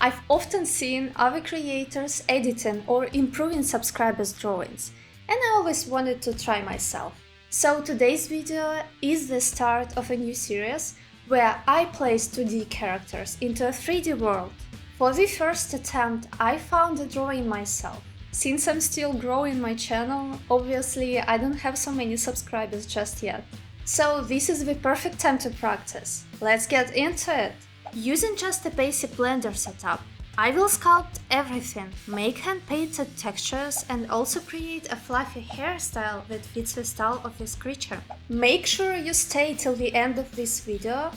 I've often seen other creators editing or improving subscribers' drawings, and I always wanted to try myself. So today's video is the start of a new series where I place 2D characters into a 3D world. For the first attempt, I found a drawing myself. Since I'm still growing my channel, obviously I don't have so many subscribers just yet. So this is the perfect time to practice. Let's get into it! Using just a basic Blender setup, I will sculpt everything, make hand-painted textures and also create a fluffy hairstyle that fits the style of this creature. Make sure you stay till the end of this video,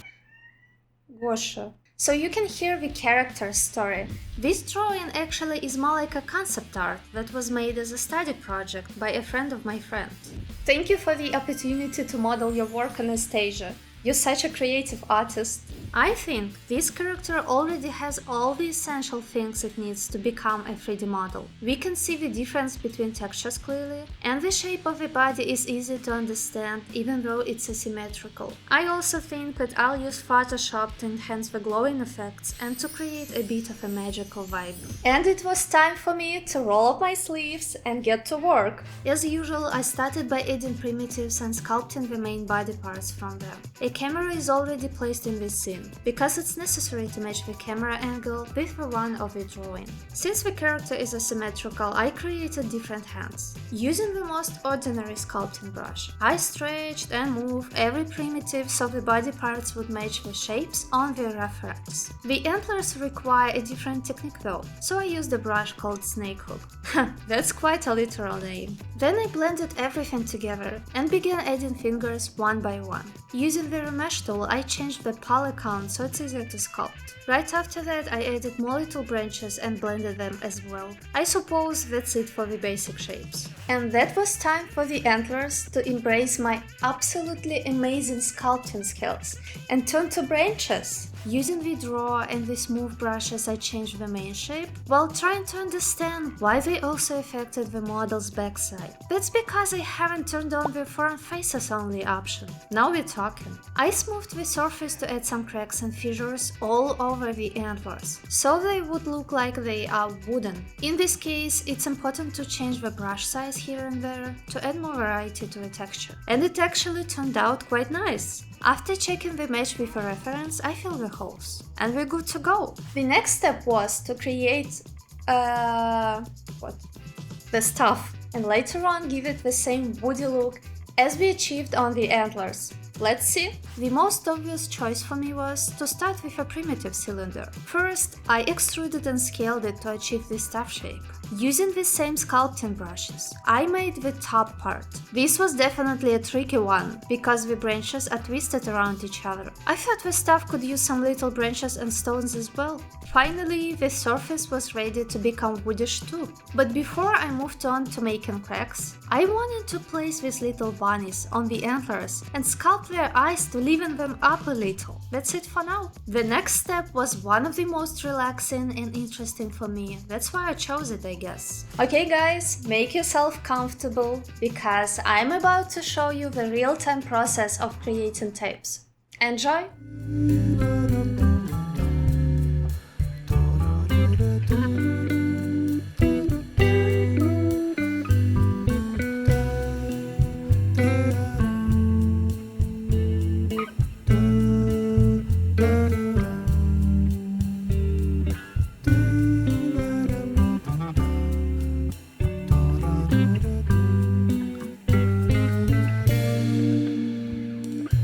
Gosha, so you can hear the character's story. This drawing actually is more like a concept art that was made as a study project by a friend of my friend. Thank you for the opportunity to model your work, Anastasia. You're such a creative artist. I think this character already has all the essential things it needs to become a 3D model. We can see the difference between textures clearly, and the shape of the body is easy to understand even though it's asymmetrical. I also think that I'll use Photoshop to enhance the glowing effects and to create a bit of a magical vibe. And it was time for me to roll up my sleeves and get to work. As usual, I started by adding primitives and sculpting the main body parts from them. A camera is already placed in this scene, because it's necessary to match the camera angle with the one of the drawing. Since the character is asymmetrical, I created different hands. Using the most ordinary sculpting brush, I stretched and moved every primitive so the body parts would match the shapes on the reference. The antlers require a different technique though, so I used a brush called Snake Hook. That's quite a literal name. Then I blended everything together and began adding fingers one by one. Using the remesh tool, I changed the poly count so it's easier to sculpt. Right after that, I added more little branches and blended them as well. I suppose that's it for the basic shapes. And that was time for the antlers to embrace my absolutely amazing sculpting skills and turn to branches. Using the draw and the smooth brushes, I changed the main shape while trying to understand why they also affected the model's backside. That's because I haven't turned on the front faces only option. Now we're talking. I smoothed the surface to add some cracks and fissures all over the antlers, so they would look like they are wooden. In this case, it's important to change the brush size here and there to add more variety to the texture. And it actually turned out quite nice. After checking the match with a reference, I filled the holes, and we're good to go. The next step was to create the stuff, and later on give it the same woody look as we achieved on the antlers. Let's see. The most obvious choice for me was to start with a primitive cylinder. First, I extruded and scaled it to achieve the staff shape. Using the same sculpting brushes, I made the top part. This was definitely a tricky one, because the branches are twisted around each other. I thought the staff could use some little branches and stones as well. Finally, the surface was ready to become woodish too. But before I moved on to making cracks, I wanted to place these little bunnies on the antlers and sculpt their eyes to liven them up a little. That's it for now. The next step was one of the most relaxing and interesting for me. That's why I chose it, I guess. Okay guys, make yourself comfortable, because I'm about to show you the real-time process of creating tapes. Enjoy!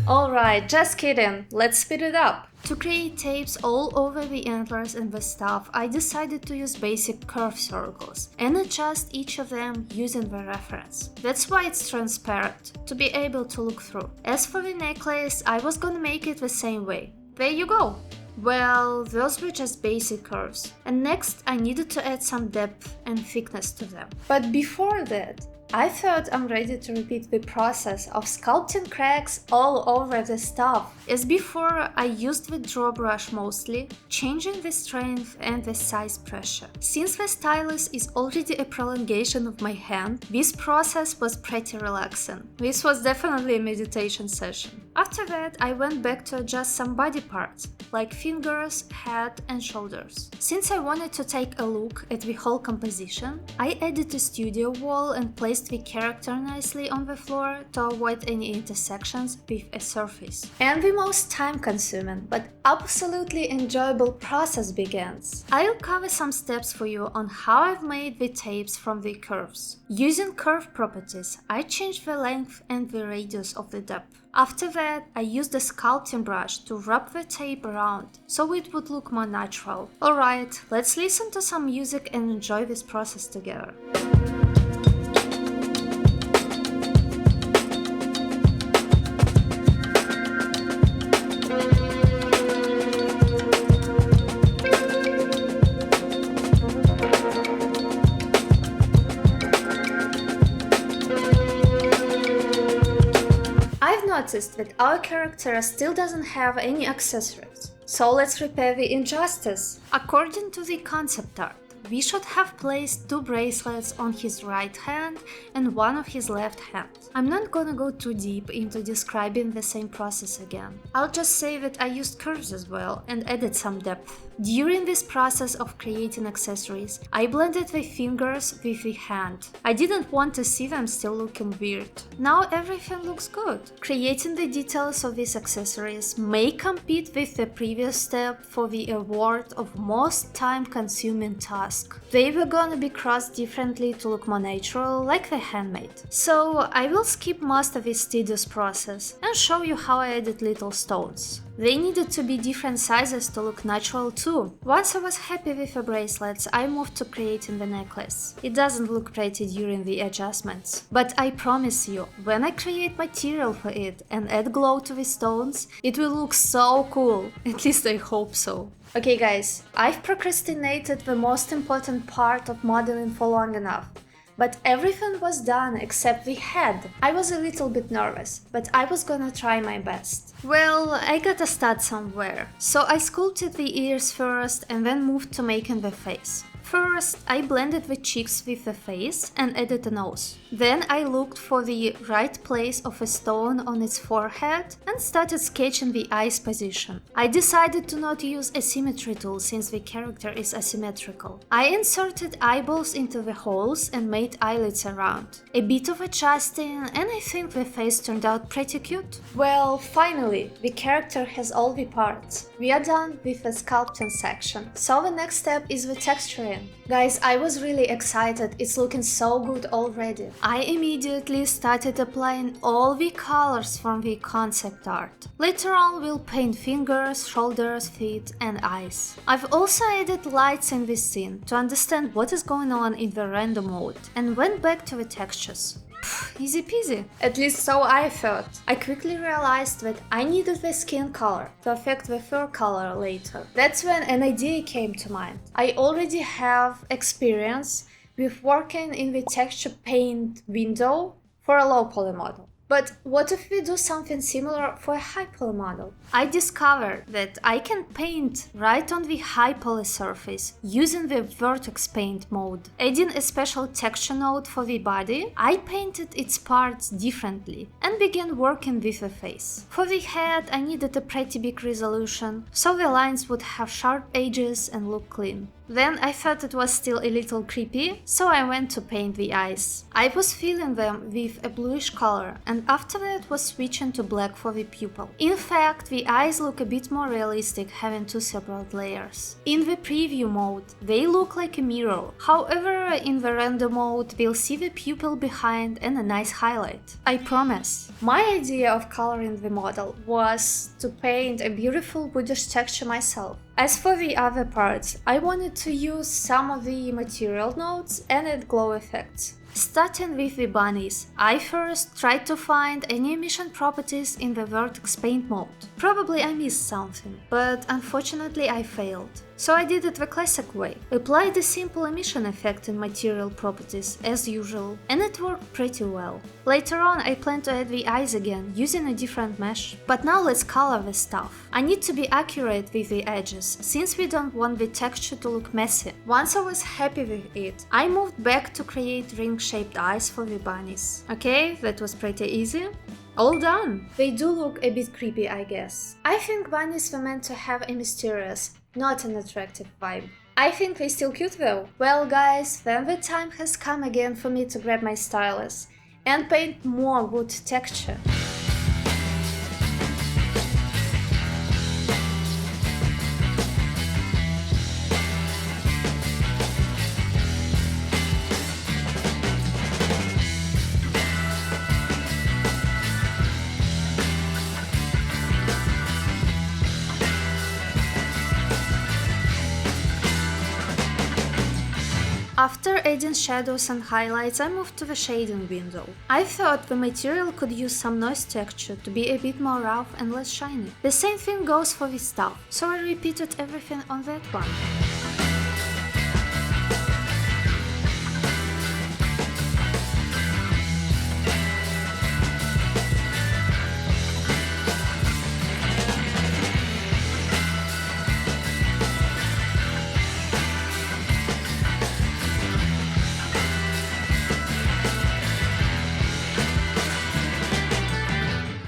Alright, just kidding, let's speed it up. To create tapes all over the antlers and the stuff, I decided to use basic curved circles and adjust each of them using the reference. That's why it's transparent, to be able to look through. As for the necklace, I was gonna make it the same way. There you go! Well, those were just basic curves. And next, I needed to add some depth and thickness to them. But before that, I thought I'm ready to repeat the process of sculpting cracks all over the stuff. As before, I used the draw brush mostly, changing the strength and the size pressure. Since the stylus is already a prolongation of my hand, this process was pretty relaxing. This was definitely a meditation session. After that, I went back to adjust some body parts, like fingers, head and shoulders. Since I wanted to take a look at the whole composition, I added a studio wall and placed the character nicely on the floor to avoid any intersections with a surface. And the most time-consuming but absolutely enjoyable process begins. I'll cover some steps for you on how I've made the tapes from the curves. Using curve properties, I changed the length and the radius of the depth. After that, I used a sculpting brush to wrap the tape around, so it would look more natural. Alright, let's listen to some music and enjoy this process together. I've noticed that our character still doesn't have any accessories, so let's repair the injustice. According to the concept art, we should have placed 2 bracelets on his right hand and one on his left hand. I'm not gonna go too deep into describing the same process again. I'll just say that I used curves as well and added some depth. During this process of creating accessories, I blended the fingers with the hand. I didn't want to see them still looking weird. Now everything looks good. Creating the details of these accessories may compete with the previous step for the award of most time-consuming task. They were gonna be crossed differently to look more natural, like the handmade. So I will skip most of this tedious process and show you how I added little stones. They needed to be different sizes to look natural too. Once I was happy with the bracelets, I moved to creating the necklace. It doesn't look pretty during the adjustments, but I promise you, when I create material for it and add glow to the stones, it will look so cool. At least I hope so. Okay guys, I've procrastinated the most important part of modeling for long enough. But everything was done except the head. I was a little bit nervous, but I was gonna try my best. Well, I gotta start somewhere. So I sculpted the ears first and then moved to making the face. First, I blended the cheeks with the face and added a nose. Then I looked for the right place of a stone on its forehead and started sketching the eyes position. I decided to not use a symmetry tool since the character is asymmetrical. I inserted eyeballs into the holes and made eyelids around. A bit of adjusting and I think the face turned out pretty cute. Well, finally, the character has all the parts. We are done with the sculpting section. So the next step is the texturing. Guys, I was really excited, it's looking so good already. I immediately started applying all the colors from the concept art. Later on we'll paint fingers, shoulders, feet and eyes. I've also added lights in this scene to understand what is going on in the random mode and went back to the textures. Easy peasy. At least so I thought. I quickly realized that I needed the skin color to affect the fur color later. That's when an idea came to mind. I already have experience with working in the texture paint window for a low poly model. But what if we do something similar for a high poly model? I discovered that I can paint right on the high poly surface using the vertex paint mode. Adding a special texture node for the body, I painted its parts differently and began working with the face. For the head, I needed a pretty big resolution, so the lines would have sharp edges and look clean. Then I thought it was still a little creepy, so I went to paint the eyes. I was filling them with a bluish color and after that was switching to black for the pupil. In fact, the eyes look a bit more realistic having 2 separate layers. In the preview mode, they look like a mirror. However, in the render mode, we'll see the pupil behind and a nice highlight. I promise. My idea of coloring the model was to paint a beautiful woodish texture myself. As for the other parts, I wanted to use some of the material nodes and add glow effects. Starting with the bunnies, I first tried to find any emission properties in the vertex paint mode. Probably I missed something, but unfortunately I failed. So I did it the classic way. Applied a simple emission effect in material properties as usual, and it worked pretty well. Later on I plan to add the eyes again, using a different mesh. But now let's color the stuff. I need to be accurate with the edges, since we don't want the texture to look messy. Once I was happy with it, I moved back to create ring-shaped eyes for the bunnies. Okay, that was pretty easy. All done! They do look a bit creepy, I guess. I think bunnies were meant to have a mysterious, not an attractive vibe. I think they're still cute though. Well guys, then the time has come again for me to grab my stylus and paint more wood texture. After adding shadows and highlights, I moved to the shading window. I thought the material could use some noise texture to be a bit more rough and less shiny. The same thing goes for this stuff, so I repeated everything on that one.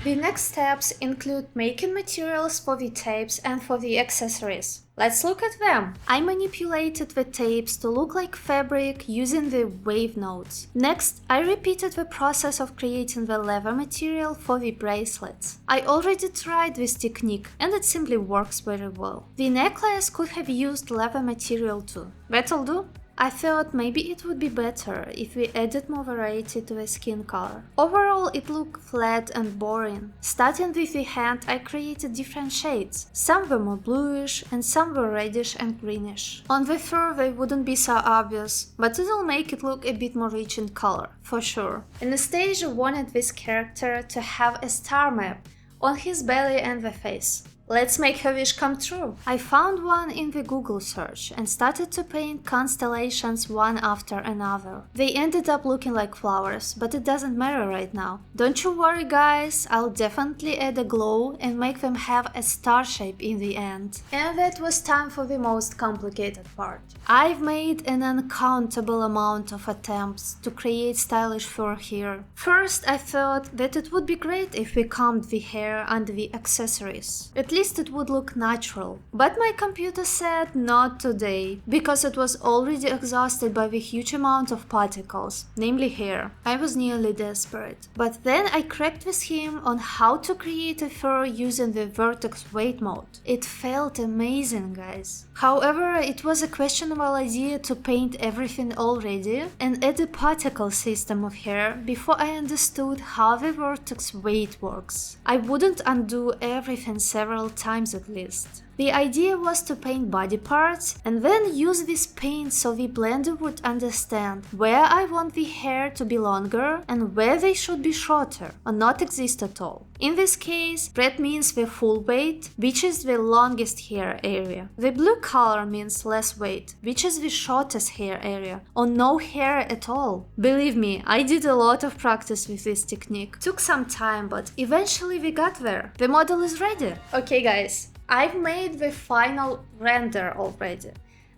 The next steps include making materials for the tapes and for the accessories. Let's look at them! I manipulated the tapes to look like fabric using the wave nodes. Next, I repeated the process of creating the leather material for the bracelets. I already tried this technique and it simply works very well. The necklace could have used leather material too. That'll do. I thought maybe it would be better if we added more variety to the skin color. Overall, it looked flat and boring. Starting with the hand, I created different shades. Some were more bluish and some were reddish and greenish. On the fur they wouldn't be so obvious, but it'll make it look a bit more rich in color, for sure. Anastasia wanted this character to have a star map on his belly and the face. Let's make her wish come true. I found one in the Google search and started to paint constellations one after another. They ended up looking like flowers, but it doesn't matter right now. Don't you worry guys, I'll definitely add a glow and make them have a star shape in the end. And that was time for the most complicated part. I've made an uncountable amount of attempts to create stylish fur here. First, I thought that it would be great if we combed the hair under the accessories. At least it would look natural. But my computer said not today, because it was already exhausted by the huge amount of particles, namely hair. I was nearly desperate. But then I cracked with him on how to create a fur using the vertex weight mode. It felt amazing, guys. However, it was a questionable idea to paint everything already and add a particle system of hair before I understood how the vertex weight works. I wouldn't undo everything several times at least. The idea was to paint body parts and then use this paint so the blender would understand where I want the hair to be longer and where they should be shorter or not exist at all. In this case, red means the full weight, which is the longest hair area. The blue color means less weight, which is the shortest hair area, or no hair at all. Believe me, I did a lot of practice with this technique. Took some time, but eventually we got there. The model is ready. Okay guys, I've made the final render already.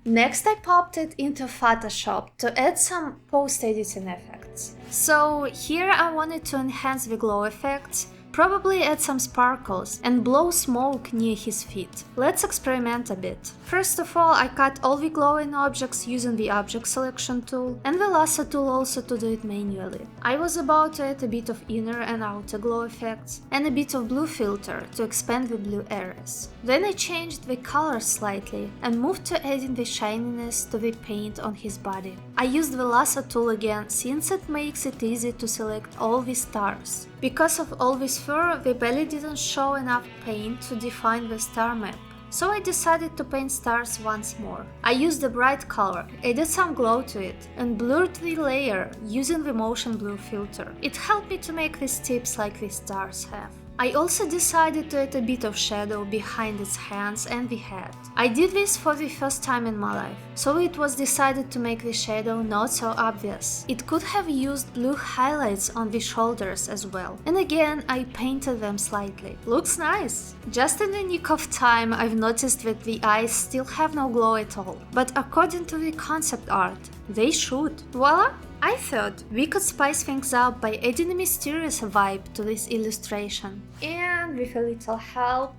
Next I popped it into Photoshop to add some post-editing effects. So here I wanted to enhance the glow effects, probably add some sparkles and blow smoke near his feet. Let's experiment a bit. First of all, I cut all the glowing objects using the object selection tool and the lasso tool also to do it manually. I was about to add a bit of inner and outer glow effects and a bit of blue filter to expand the blue areas. Then I changed the color slightly and moved to adding the shininess to the paint on his body. I used the lasso tool again since it makes it easy to select all the stars. Because of all this fur, the belly didn't show enough paint to define the star map. So I decided to paint stars once more. I used a bright color, added some glow to it, and blurred the layer using the motion blur filter. It helped me to make these tips like the stars have. I also decided to add a bit of shadow behind its hands and the head. I did this for the first time in my life, so it was decided to make the shadow not so obvious. It could have used blue highlights on the shoulders as well, and again I painted them slightly. Looks nice! Just in the nick of time I've noticed that the eyes still have no glow at all, but according to the concept art, they should. Voila! I thought we could spice things up by adding a mysterious vibe to this illustration. And with a little help,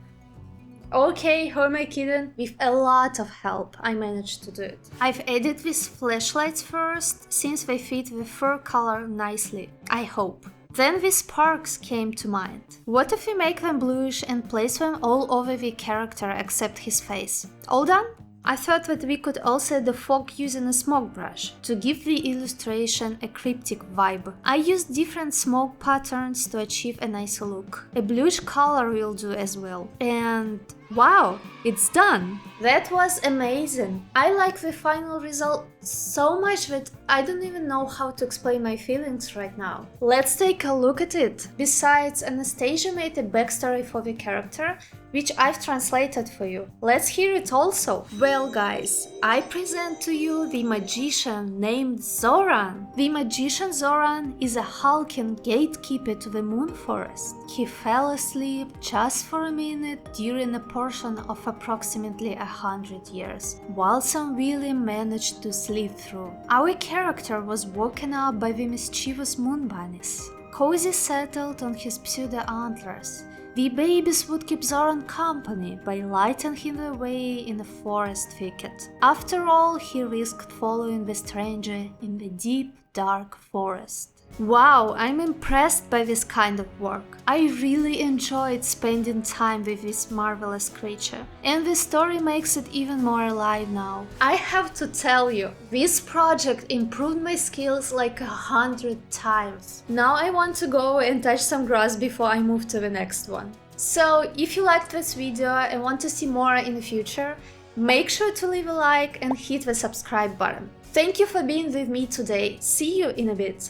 okay, who am I kidding? With a lot of help, I managed to do it. I've added these flashlights first, since they fit the fur color nicely, I hope. Then these sparks came to mind. What if we make them bluish and place them all over the character except his face? All done? I thought that we could also add the fog using a smoke brush to give the illustration a cryptic vibe. I used different smoke patterns to achieve a nicer look. A bluish color will do as well. And wow, it's done! That was amazing! I like the final result so much that I don't even know how to explain my feelings right now. Let's take a look at it! Besides, Anastasia made a backstory for the character, which I've translated for you. Let's hear it also! Well guys, I present to you the magician named Zoran. The magician Zoran is a hulking gatekeeper to the moon forest. He fell asleep just for a minute during a portion of approximately 100 years, while some William managed to sleep through. Our character was woken up by the mischievous moon bunnies. Cozy settled on his pseudo antlers. The babies would keep Zoran company by lighting him the way in a forest thicket. After all, he risked following the stranger in the deep, dark forest. Wow, I'm impressed by this kind of work. I really enjoyed spending time with this marvelous creature, and the story makes it even more alive now. I have to tell you, this project improved my skills like 100 times. Now I want to go and touch some grass before I move to the next one. So, if you liked this video and want to see more in the future, make sure to leave a like and hit the subscribe button. Thank you for being with me today. See you in a bit.